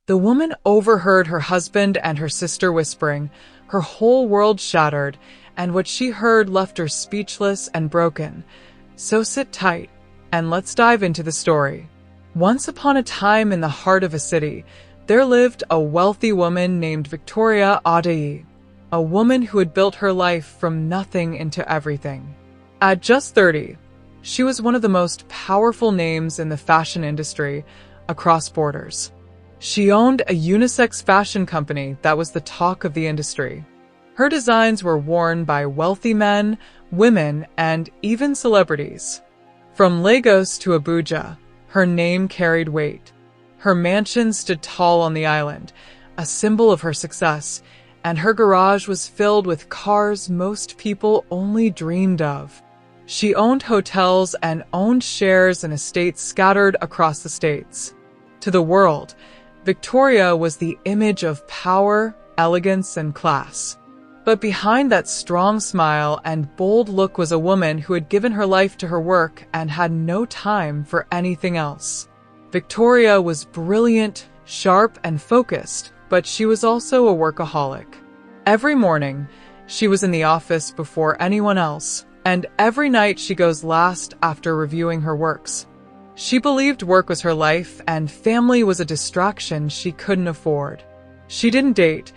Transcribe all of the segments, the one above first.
The woman overheard her husband and her sister whispering. Her whole world shattered, and what she heard left her speechless and broken. So sit tight, and let's dive into the story. Once upon a time in the heart of a city, there lived a wealthy woman named Victoria ADEMOYE, a woman who had built her life from nothing into everything. At just 30, she was one of the most powerful names in the fashion industry across borders. She owned a unisex fashion company that was the talk of the industry. Her designs were worn by wealthy men, women, and even celebrities. From Lagos to Abuja, her name carried weight. Her mansion stood tall on the island, a symbol of her success, and her garage was filled with cars most people only dreamed of. She owned hotels and owned shares in estates scattered across the states. To the world, Victoria was the image of power, elegance, and class. But behind that strong smile and bold look was a woman who had given her life to her work and had no time for anything else. Victoria was brilliant, sharp, and focused, but she was also a workaholic. Every morning, she was in the office before anyone else, and every night she goes last after reviewing her works. She believed work was her life and family was a distraction she couldn't afford. She didn't date,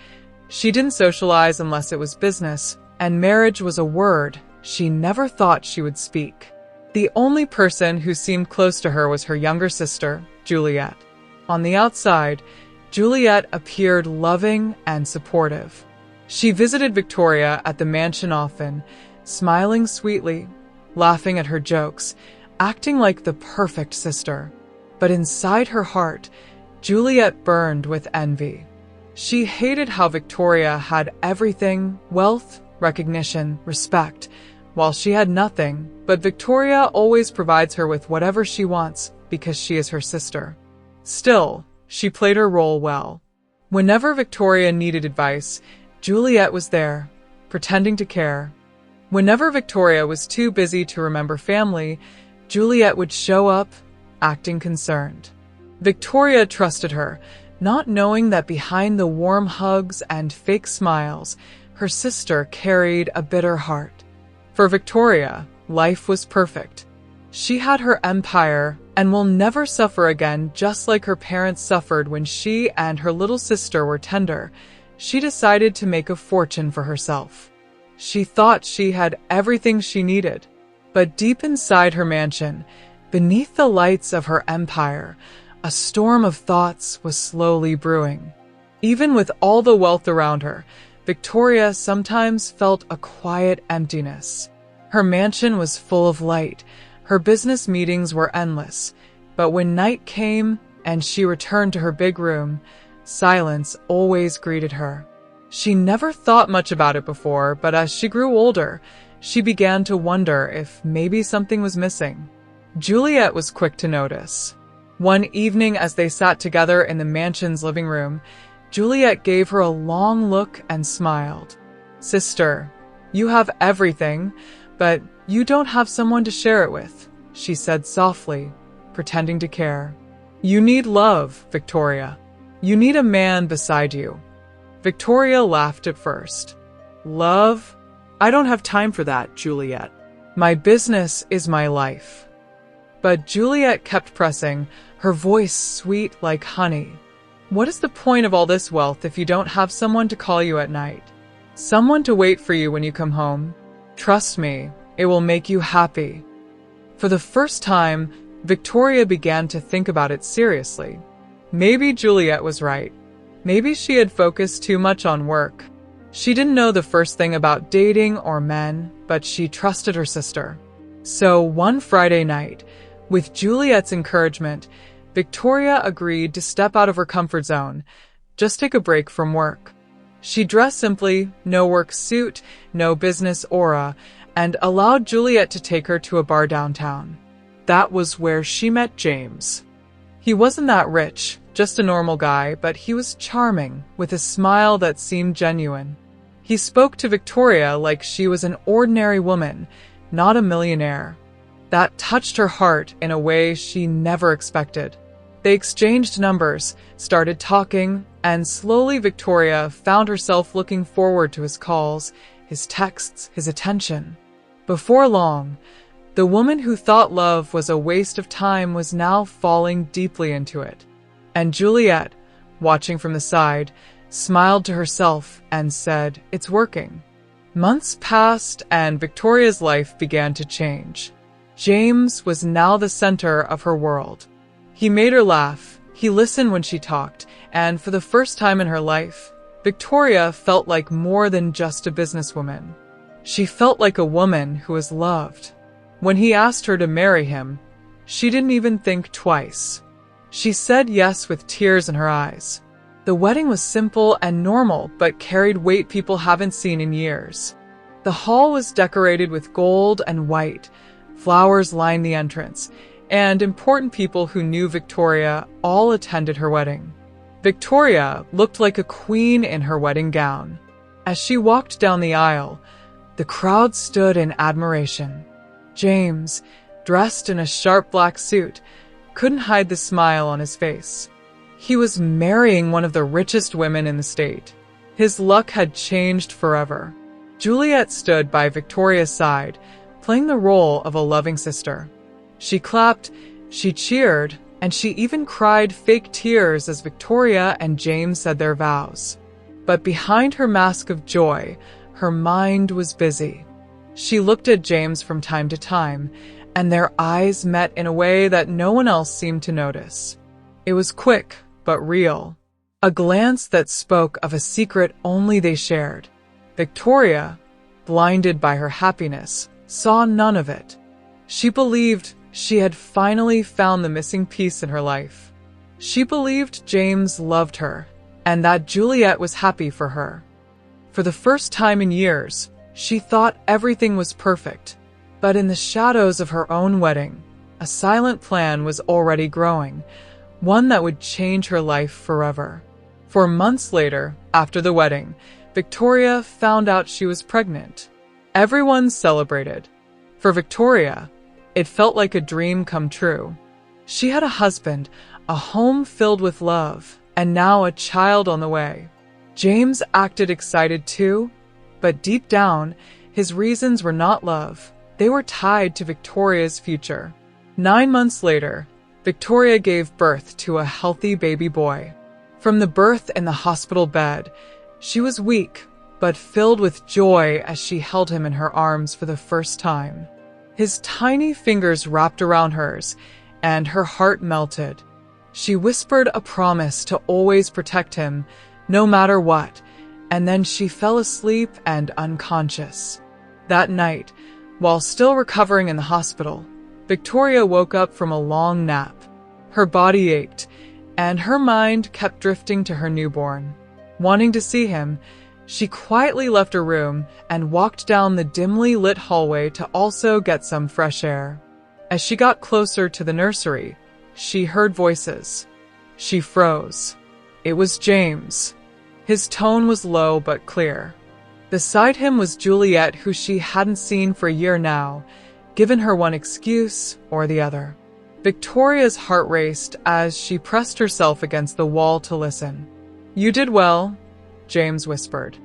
she didn't socialize unless it was business, and marriage was a word she never thought she would speak. The only person who seemed close to her was her younger sister, Juliet. On the outside, Juliet appeared loving and supportive. She visited Victoria at the mansion often, smiling sweetly, laughing at her jokes, acting like the perfect sister. But inside her heart, Juliet burned with envy. She hated how Victoria had everything: wealth, recognition, respect, while she had nothing. But Victoria always provides her with whatever she wants because she is her sister. Still, she played her role well. Whenever Victoria needed advice, Juliet was there, pretending to care. Whenever Victoria was too busy to remember family, Juliet would show up, acting concerned. Victoria trusted her, not knowing that behind the warm hugs and fake smiles, her sister carried a bitter heart. For Victoria, life was perfect. She had her empire and will never suffer again, just like her parents suffered when she and her little sister were tender. She decided to make a fortune for herself. She thought she had everything she needed. But deep inside her mansion, beneath the lights of her empire, a storm of thoughts was slowly brewing. Even with all the wealth around her, Victoria sometimes felt a quiet emptiness. Her mansion was full of light. Her business meetings were endless. But when night came and she returned to her big room, silence always greeted her. She never thought much about it before, but as she grew older, she began to wonder if maybe something was missing. Juliet was quick to notice. One evening as they sat together in the mansion's living room, Juliet gave her a long look and smiled. "Sister, you have everything, but you don't have someone to share it with," she said softly, pretending to care. "You need love, Victoria. You need a man beside you." Victoria laughed at first. "Love? I don't have time for that, Juliet. My business is my life." But Juliet kept pressing, her voice sweet like honey. "What is the point of all this wealth if you don't have someone to call you at night? Someone to wait for you when you come home? Trust me, it will make you happy." For the first time, Victoria began to think about it seriously. Maybe Juliet was right. Maybe she had focused too much on work. She didn't know the first thing about dating or men, but she trusted her sister. So one Friday night, with Juliet's encouragement, Victoria agreed to step out of her comfort zone, just take a break from work. She dressed simply, no work suit, no business aura, and allowed Juliet to take her to a bar downtown. That was where she met James. He wasn't that rich, just a normal guy, but he was charming, with a smile that seemed genuine. He spoke to Victoria like she was an ordinary woman, not a millionaire. That touched her heart in a way she never expected. They exchanged numbers, started talking, and slowly Victoria found herself looking forward to his calls, his texts, his attention. Before long, the woman who thought love was a waste of time was now falling deeply into it. And Juliet, watching from the side, smiled to herself and said, "It's working." Months passed and Victoria's life began to change. James was now the center of her world. He made her laugh, he listened when she talked, and for the first time in her life, Victoria felt like more than just a businesswoman. She felt like a woman who was loved. When he asked her to marry him, she didn't even think twice. She said yes with tears in her eyes. The wedding was simple and normal, but carried weight people haven't seen in years. The hall was decorated with gold and white. Flowers lined the entrance, and important people who knew Victoria all attended her wedding. Victoria looked like a queen in her wedding gown. As she walked down the aisle, the crowd stood in admiration. James, dressed in a sharp black suit, couldn't hide the smile on his face. He was marrying one of the richest women in the state. His luck had changed forever. Juliet stood by Victoria's side, playing the role of a loving sister. She clapped, she cheered, and she even cried fake tears as Victoria and James said their vows. But behind her mask of joy, her mind was busy. She looked at James from time to time, and their eyes met in a way that no one else seemed to notice. It was quick, but real. A glance that spoke of a secret only they shared. Victoria, blinded by her happiness, saw none of it. She believed she had finally found the missing piece in her life. She believed James loved her, and that Juliet was happy for her. For the first time in years, she thought everything was perfect. But in the shadows of her own wedding, a silent plan was already growing, one that would change her life forever. For months later, after the wedding, Victoria found out she was pregnant. Everyone celebrated. For Victoria, it felt like a dream come true. She had a husband, a home filled with love, and now a child on the way. James acted excited too, but deep down, his reasons were not love. They were tied to Victoria's future. 9 months later, Victoria gave birth to a healthy baby boy. From the birth in the hospital bed, she was weak, but filled with joy as she held him in her arms for the first time. His tiny fingers wrapped around hers, and her heart melted. She whispered a promise to always protect him, no matter what, and then she fell asleep and unconscious. That night, while still recovering in the hospital, Victoria woke up from a long nap. Her body ached, and her mind kept drifting to her newborn. Wanting to see him, she quietly left her room and walked down the dimly lit hallway to also get some fresh air. As she got closer to the nursery, she heard voices. She froze. It was James. His tone was low but clear. Beside him was Juliet, who she hadn't seen for a year now, given her one excuse or the other. Victoria's heart raced as she pressed herself against the wall to listen. "You did well," James whispered.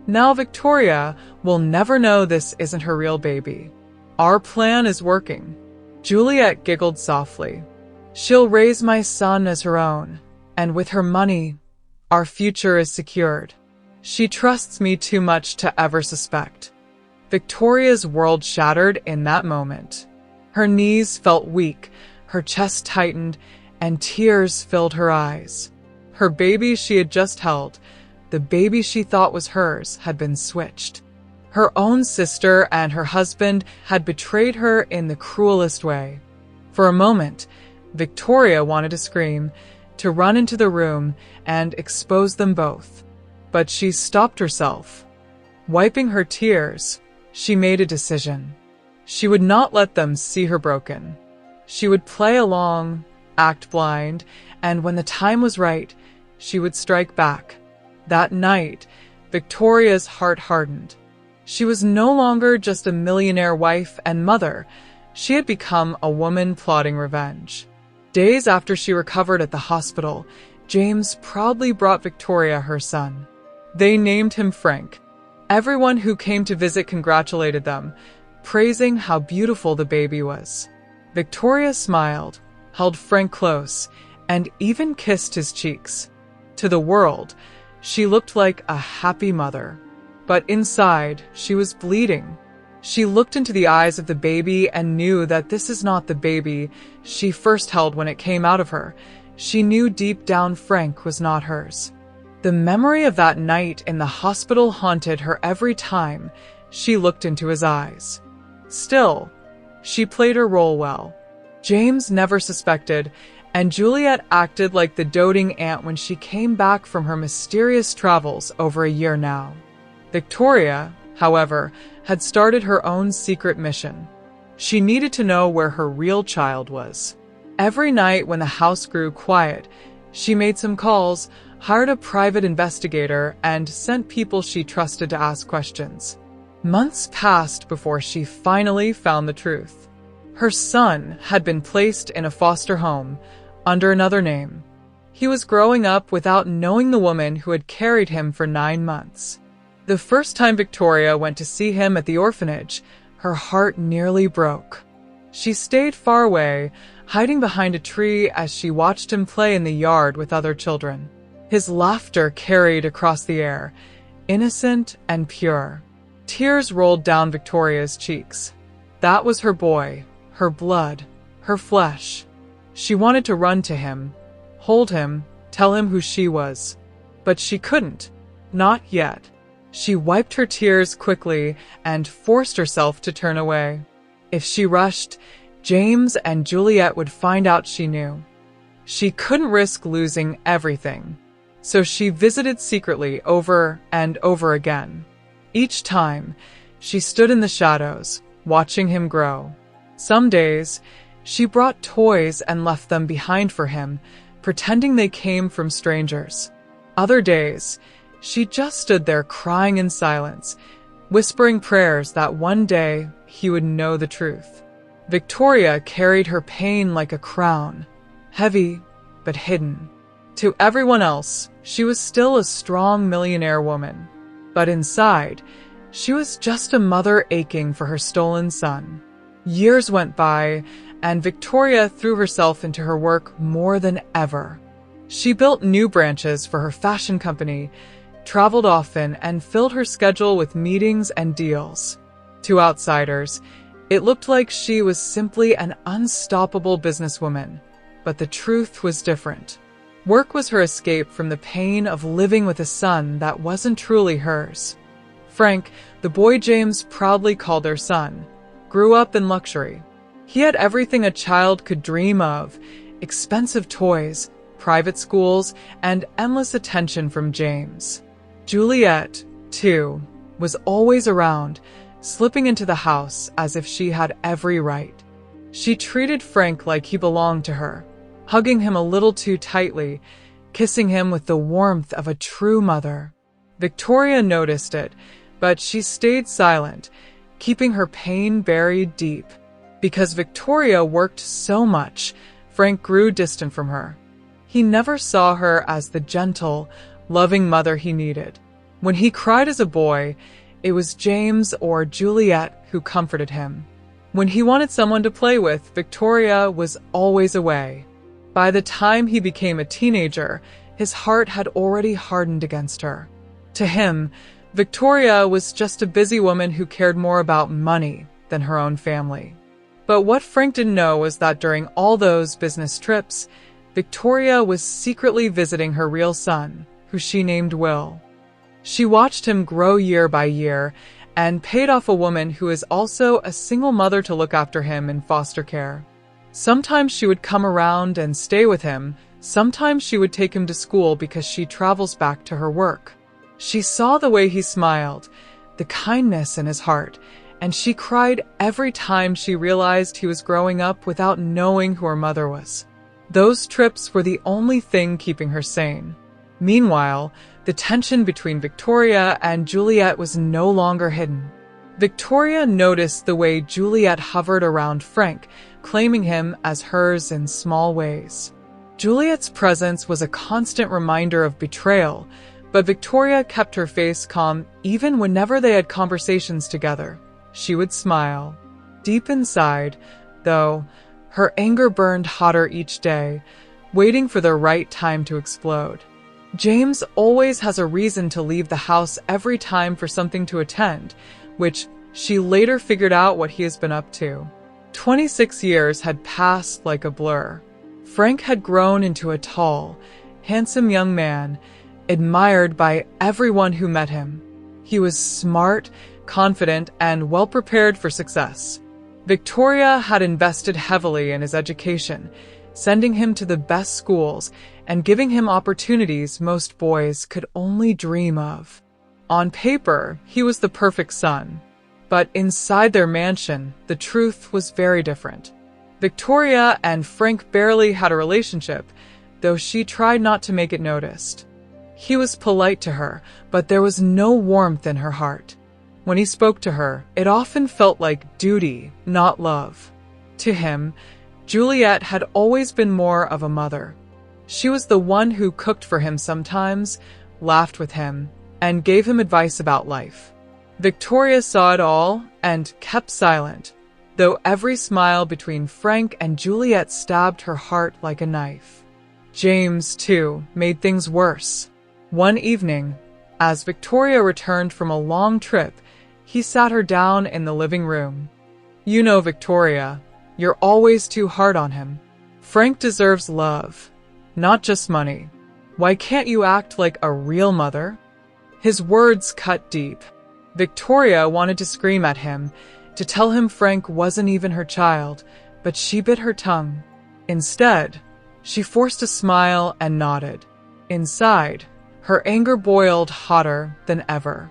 "Now Victoria will never know this isn't her real baby. Our plan is working." Juliet giggled softly. "She'll raise my son as her own, and with her money, our future is secured. She trusts me too much to ever suspect." Victoria's world shattered in that moment. Her knees felt weak, her chest tightened, and tears filled her eyes. Her baby she had just held, the baby she thought was hers, had been switched. Her own sister and her husband had betrayed her in the cruelest way. For a moment, Victoria wanted to scream, to run into the room and expose them both. But she stopped herself. Wiping her tears, she made a decision. She would not let them see her broken. She would play along, act blind, and when the time was right, she would strike back. That night, Victoria's heart hardened. She was no longer just a millionaire wife and mother. She had become a woman plotting revenge. Days after she recovered at the hospital, James proudly brought Victoria her son. They named him Frank. Everyone who came to visit congratulated them, praising how beautiful the baby was. Victoria smiled, held Frank close, and even kissed his cheeks. To the world, she looked like a happy mother. But inside, she was bleeding. She looked into the eyes of the baby and knew that this is not the baby she first held when it came out of her. She knew deep down Frank was not hers. The memory of that night in the hospital haunted her every time she looked into his eyes. Still, she played her role well. James never suspected, and Juliet acted like the doting aunt when she came back from her mysterious travels over a year now. Victoria, however, had started her own secret mission. She needed to know where her real child was. Every night when the house grew quiet, she made some calls, hired a private investigator, and sent people she trusted to ask questions. Months passed before she finally found the truth. Her son had been placed in a foster home under another name. He was growing up without knowing the woman who had carried him for 9 months. The first time Victoria went to see him at the orphanage, her heart nearly broke. She stayed far away, hiding behind a tree as she watched him play in the yard with other children. His laughter carried across the air, innocent and pure. Tears rolled down Victoria's cheeks. That was her boy, her blood, her flesh. She wanted to run to him, hold him, tell him who she was. But she couldn't. Not yet. She wiped her tears quickly and forced herself to turn away. If she rushed, James and Juliet would find out she knew. She couldn't risk losing everything, so she visited secretly over and over again. Each time, she stood in the shadows, watching him grow. Some days, she brought toys and left them behind for him, pretending they came from strangers. Other days, she just stood there crying in silence, whispering prayers that one day he would know the truth. Victoria carried her pain like a crown, heavy but hidden. To everyone else, she was still a strong millionaire woman. But inside, she was just a mother aching for her stolen son. Years went by, and Victoria threw herself into her work more than ever. She built new branches for her fashion company, traveled often, and filled her schedule with meetings and deals. To outsiders, it looked like she was simply an unstoppable businesswoman, but the truth was different. Work was her escape from the pain of living with a son that wasn't truly hers. Frank, the boy James proudly called their son, grew up in luxury. He had everything a child could dream of: expensive toys, private schools, and endless attention from James. Juliet, too, was always around, slipping into the house as if she had every right. She treated Frank like he belonged to her, hugging him a little too tightly, kissing him with the warmth of a true mother. Victoria noticed it, but she stayed silent, keeping her pain buried deep. Because Victoria worked so much, Frank grew distant from her. He never saw her as the gentle, loving mother he needed. When he cried as a boy, it was James or Juliet who comforted him. When he wanted someone to play with, Victoria was always away. By the time he became a teenager, his heart had already hardened against her. To him, Victoria was just a busy woman who cared more about money than her own family. But what Frank didn't know was that during all those business trips, Victoria was secretly visiting her real son, who she named Will. She watched him grow year by year and paid off a woman who is also a single mother to look after him in foster care. Sometimes she would come around and stay with him. Sometimes she would take him to school because she travels back to her work. She saw the way he smiled, the kindness in his heart, and she cried every time she realized he was growing up without knowing who her mother was. Those trips were the only thing keeping her sane. Meanwhile, the tension between Victoria and Juliet was no longer hidden. Victoria noticed the way Juliet hovered around Frank, claiming him as hers in small ways. Juliet's presence was a constant reminder of betrayal, but Victoria kept her face calm even whenever they had conversations together. She would smile. Deep inside, though, her anger burned hotter each day, waiting for the right time to explode. James always has a reason to leave the house every time for something to attend, which she later figured out what he has been up to. 26 years had passed like a blur. Frank had grown into a tall, handsome young man, admired by everyone who met him. He was smart, confident, and well prepared for success. Victoria had invested heavily in his education, sending him to the best schools and giving him opportunities most boys could only dream of. On paper, he was the perfect son. But inside their mansion, the truth was very different. Victoria and Frank barely had a relationship, though she tried not to make it noticed. He was polite to her, but there was no warmth in her heart. When he spoke to her, it often felt like duty, not love. To him, Juliet had always been more of a mother. She was the one who cooked for him sometimes, laughed with him, and gave him advice about life. Victoria saw it all and kept silent, though every smile between Frank and Juliet stabbed her heart like a knife. James, too, made things worse. One evening, as Victoria returned from a long trip, he sat her down in the living room. "You know, Victoria, you're always too hard on him. Frank deserves love, not just money. Why can't you act like a real mother?" His words cut deep. Victoria wanted to scream at him, to tell him Frank wasn't even her child, but she bit her tongue. Instead, she forced a smile and nodded. Inside, her anger boiled hotter than ever.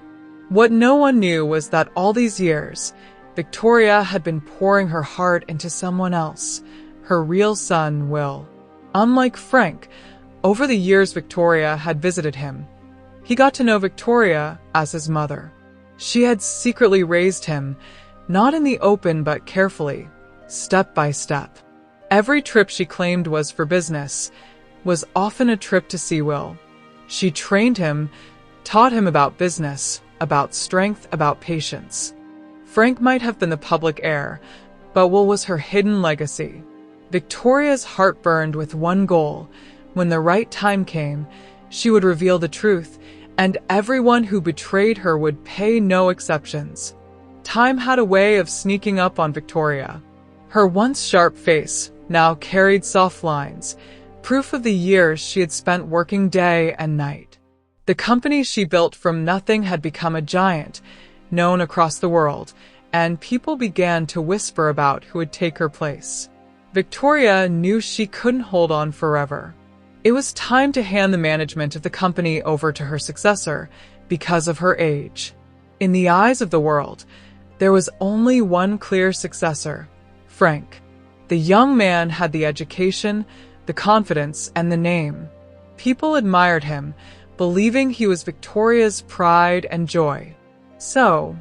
What no one knew was that all these years, Victoria had been pouring her heart into someone else, her real son, Will. Unlike Frank, over the years Victoria had visited him, he got to know Victoria as his mother. She had secretly raised him, not in the open but carefully, step by step. Every trip she claimed was for business was often a trip to see Will. She trained him, taught him about business, about strength, about patience. Frank might have been the public heir, but Will was her hidden legacy. Victoria's heart burned with one goal. When the right time came, she would reveal the truth, and everyone who betrayed her would pay no exceptions. Time had a way of sneaking up on Victoria. Her once sharp face now carried soft lines, proof of the years she had spent working day and night. The company she built from nothing had become a giant, known across the world, and people began to whisper about who would take her place. Victoria knew she couldn't hold on forever. It was time to hand the management of the company over to her successor because of her age. In the eyes of the world, there was only one clear successor, Frank. The young man had the education, the confidence, and the name. People admired him, believing he was Victoria's pride and joy. So,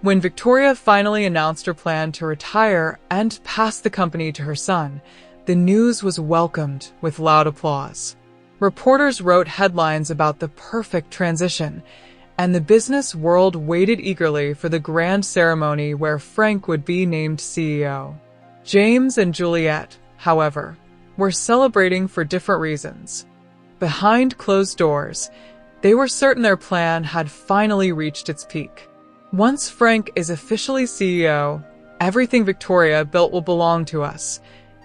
when Victoria finally announced her plan to retire and pass the company to her son, the news was welcomed with loud applause. Reporters wrote headlines about the perfect transition, and the business world waited eagerly for the grand ceremony where Frank would be named CEO. James and Juliet, however, were celebrating for different reasons. Behind closed doors, they were certain their plan had finally reached its peak. "Once Frank is officially CEO, everything Victoria built will belong to us,"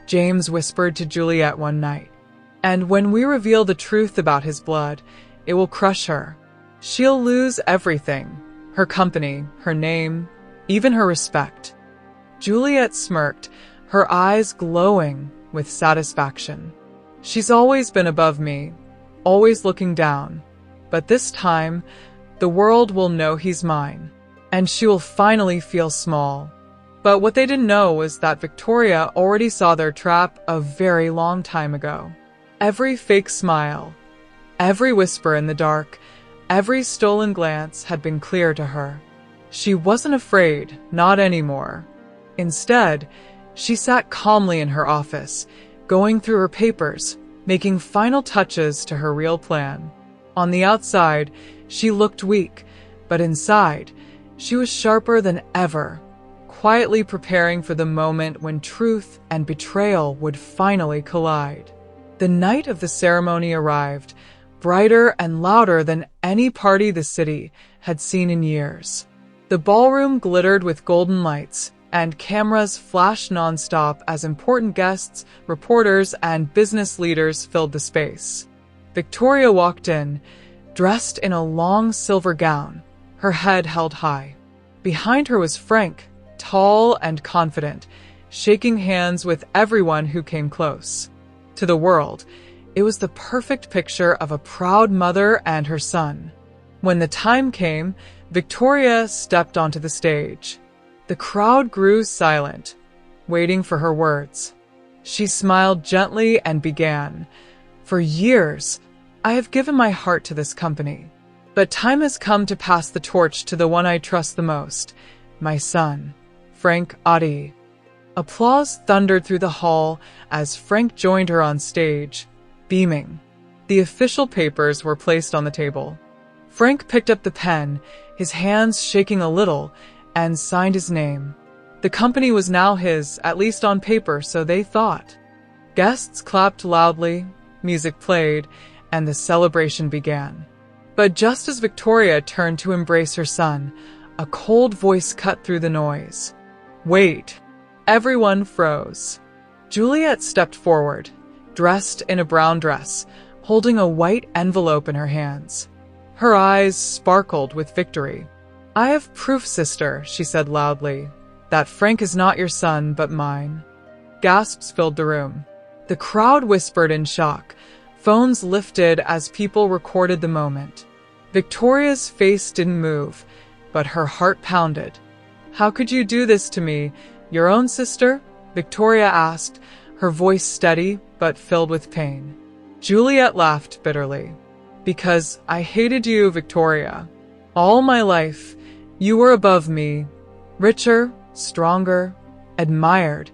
James whispered to Juliet one night. "And when we reveal the truth about his blood, it will crush her. She'll lose everything, her company, her name, even her respect." Juliet smirked, her eyes glowing with satisfaction. "She's always been above me, always looking down. But this time, the world will know he's mine, and she will finally feel small." But what they didn't know was that Victoria already saw their trap a very long time ago. Every fake smile, every whisper in the dark, every stolen glance had been clear to her. She wasn't afraid, not anymore. Instead, She sat calmly in her office, going through her papers, making final touches to her real plan. On the outside, she looked weak, but inside, she was sharper than ever, quietly preparing for the moment when truth and betrayal would finally collide. The night of the ceremony arrived, brighter and louder than any party the city had seen in years. The ballroom glittered with golden lights, and cameras flashed nonstop as important guests, reporters, and business leaders filled the space. Victoria walked in, dressed in a long silver gown, her head held high. Behind her was Frank, tall and confident, shaking hands with everyone who came close. To the world, it was the perfect picture of a proud mother and her son. When the time came, Victoria stepped onto the stage. The crowd grew silent, waiting for her words. She smiled gently and began, "For years, I have given my heart to this company. But time has come to pass the torch to the one I trust the most, my son, Frank KADIRI." Applause thundered through the hall as Frank joined her on stage, beaming. The official papers were placed on the table. Frank picked up the pen, his hands shaking a little, and signed his name. The company was now his, at least on paper, so they thought. Guests clapped loudly, music played, and the celebration began. But just as Victoria turned to embrace her son, a cold voice cut through the noise. "Wait." Everyone froze. Juliet stepped forward, dressed in a brown dress, holding a white envelope in her hands. Her eyes sparkled with victory. "I have proof, sister," she said loudly, "that Frank is not your son, but mine." Gasps filled the room. The crowd whispered in shock. Phones lifted as people recorded the moment. Victoria's face didn't move, but her heart pounded. "How could you do this to me? Your own sister?" Victoria asked, her voice steady but filled with pain. Juliet laughed bitterly. "Because I hated you, Victoria. All my life, you were above me, richer, stronger, admired,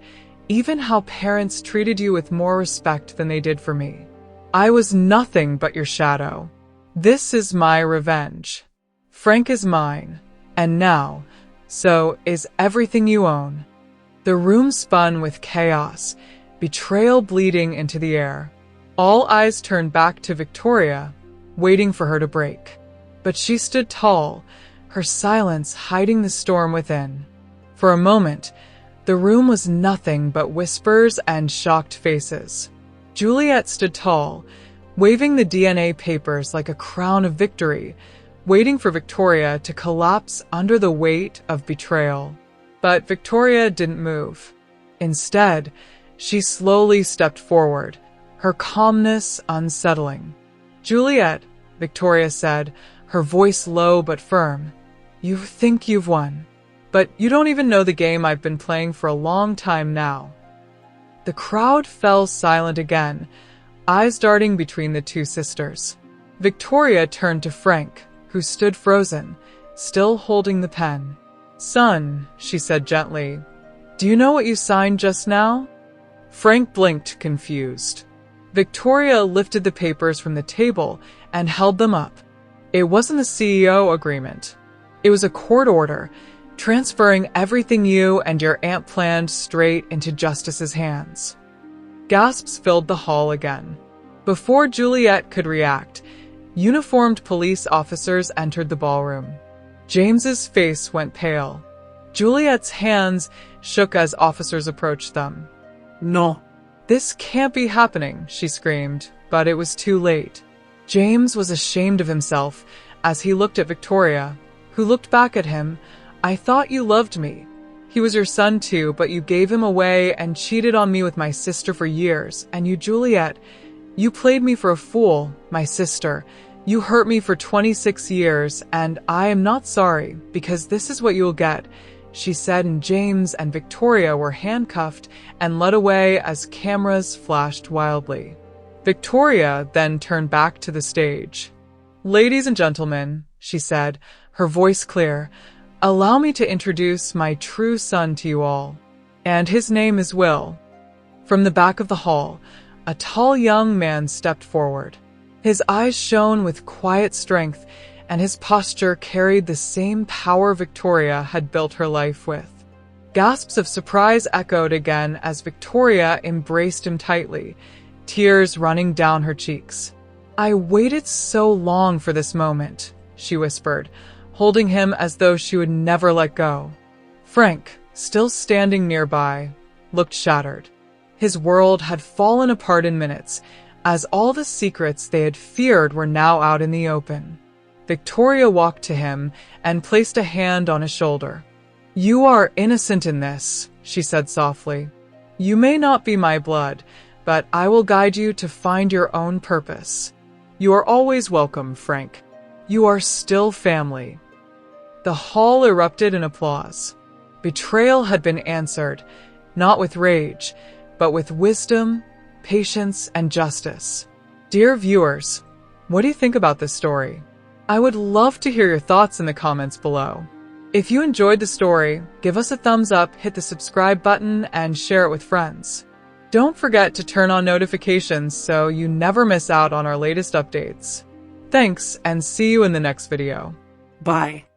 even how parents treated you with more respect than they did for me. I was nothing but your shadow. This is my revenge. Frank is mine, and now, so is everything you own." The room spun with chaos, betrayal bleeding into the air. All eyes turned back to Victoria, waiting for her to break. But she stood tall, her silence hiding the storm within. For a moment, the room was nothing but whispers and shocked faces. Juliet stood tall, waving the DNA papers like a crown of victory, waiting for Victoria to collapse under the weight of betrayal. But Victoria didn't move. Instead, she slowly stepped forward, her calmness unsettling. "Juliet," Victoria said, her voice low but firm, "you think you've won, but you don't even know the game I've been playing for a long time now." The crowd fell silent again, eyes darting between the two sisters. Victoria turned to Frank, who stood frozen, still holding the pen. "Son," she said gently, "do you know what you signed just now?" Frank blinked, confused. Victoria lifted the papers from the table and held them up. It wasn't the CEO agreement. It was a court order, transferring everything you and your aunt planned straight into Justice's hands. Gasps filled the hall again. Before Juliet could react, uniformed police officers entered the ballroom. James's face went pale. Juliet's hands shook as officers approached them. "No. This can't be happening," she screamed, but it was too late. James was ashamed of himself as he looked at Victoria, who looked back at him. "I thought you loved me. He was your son too, but you gave him away and cheated on me with my sister for years. And you, Juliet, you played me for a fool, my sister. You hurt me for 26 years, and I am not sorry, because this is what you'll get," she said, and James and Victoria were handcuffed and led away as cameras flashed wildly. Victoria then turned back to the stage. "Ladies and gentlemen," she said, her voice clear, "allow me to introduce my true son to you all. And his name is Will. From the back of the hall, a tall young man stepped forward. His eyes shone with quiet strength, and his posture carried the same power Victoria had built her life with. Gasps of surprise echoed again as Victoria embraced him tightly, tears running down her cheeks. "I waited so long for this moment," she whispered, holding him as though she would never let go. Frank, still standing nearby, looked shattered. His world had fallen apart in minutes, as all the secrets they had feared were now out in the open. Victoria walked to him and placed a hand on his shoulder. "You are innocent in this," she said softly. "You may not be my blood, but I will guide you to find your own purpose. You are always welcome, Frank. You are still family." The hall erupted in applause. Betrayal had been answered, not with rage, but with wisdom, patience, and justice. Dear viewers, what do you think about this story? I would love to hear your thoughts in the comments below. If you enjoyed the story, give us a thumbs up, hit the subscribe button, and share it with friends. Don't forget to turn on notifications so you never miss out on our latest updates. Thanks, and see you in the next video. Bye.